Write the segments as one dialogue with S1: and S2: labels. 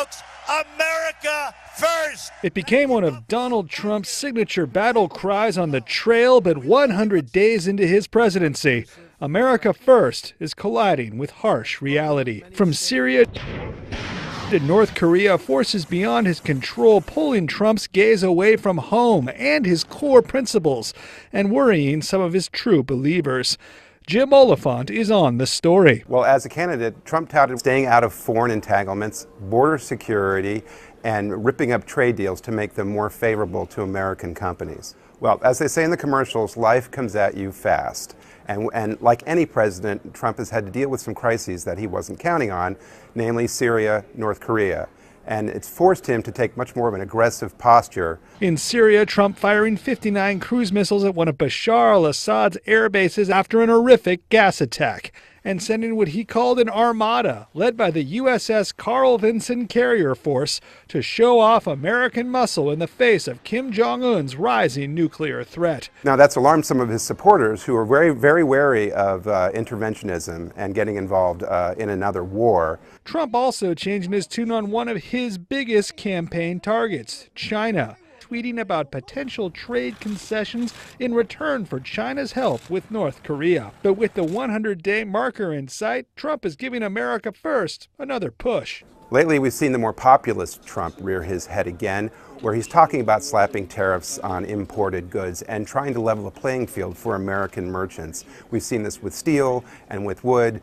S1: folks. America first.
S2: It became one of Donald Trump's signature battle cries on the trail, but 100 days into his presidency, America first is colliding with harsh reality. From Syria to North Korea, forces beyond his control pulling Trump's gaze away from home and his core principles, and worrying some of his true believers. Jim Oliphant is on the story.
S3: Well, as a candidate, Trump touted staying out of foreign entanglements, border security, and ripping up trade deals to make them more favorable to American companies. Well, as they say in the commercials, life comes at you fast. And like any president, Trump has had to deal with some crises that he wasn't counting on, namely Syria, North Korea. And it's forced him to take much more of an aggressive posture.
S2: In Syria, Trump firing 59 cruise missiles at one of Bashar al-Assad's air bases after an horrific gas attack, and sending what he called an armada, led by the USS Carl Vinson Carrier Force, to show off American muscle in the face of Kim Jong-un's rising nuclear threat.
S3: Now, that's alarmed some of his supporters who are very, very wary of interventionism and getting involved in another war.
S2: Trump also changing his tune on one of his biggest campaign targets, China, tweeting about potential trade concessions in return for China's help with North Korea. But with the 100-day marker in sight, Trump is giving America first another push.
S3: Lately, we've seen the more populist Trump rear his head again, where he's talking about slapping tariffs on imported goods and trying to level the playing field for American merchants. We've seen this with steel and with wood,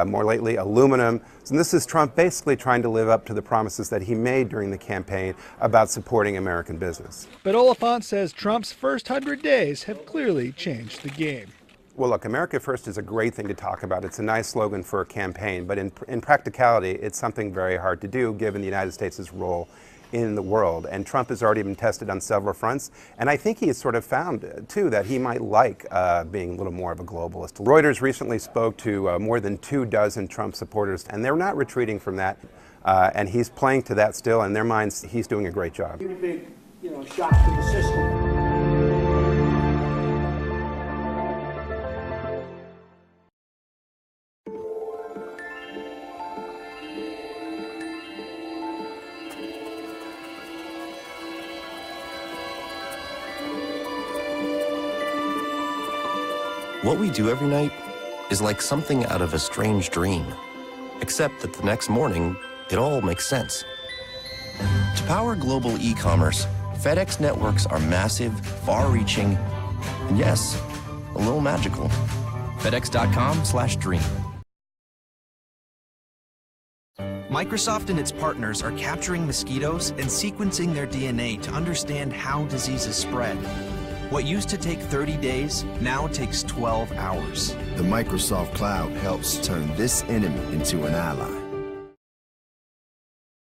S3: more lately aluminum. So this is Trump basically trying to live up to the promises that he made during the campaign about supporting American business.
S2: But Oliphant says Trump's first 100 days have clearly changed the game.
S3: Well, look, America First is a great thing to talk about. It's a nice slogan for a campaign, but in practicality, it's something very hard to do given the United States' role in the world. And Trump has already been tested on several fronts, and I think he has sort of found, too, that he might like being a little more of a globalist. Reuters recently spoke to more than 24 Trump supporters, and they're not retreating from that, and he's playing to that still. In their minds, he's doing a great job.
S4: Big, shock to the system.
S5: What we do every night is like something out of a strange dream, except that the next morning, it all makes sense. To power global e-commerce, FedEx networks are massive, far-reaching, and yes, a little magical. FedEx.com/dream.
S6: Microsoft and its partners are capturing mosquitoes and sequencing their DNA to understand how diseases spread. What used to take 30 days now takes 12 hours.
S7: The Microsoft Cloud helps turn this enemy into an ally.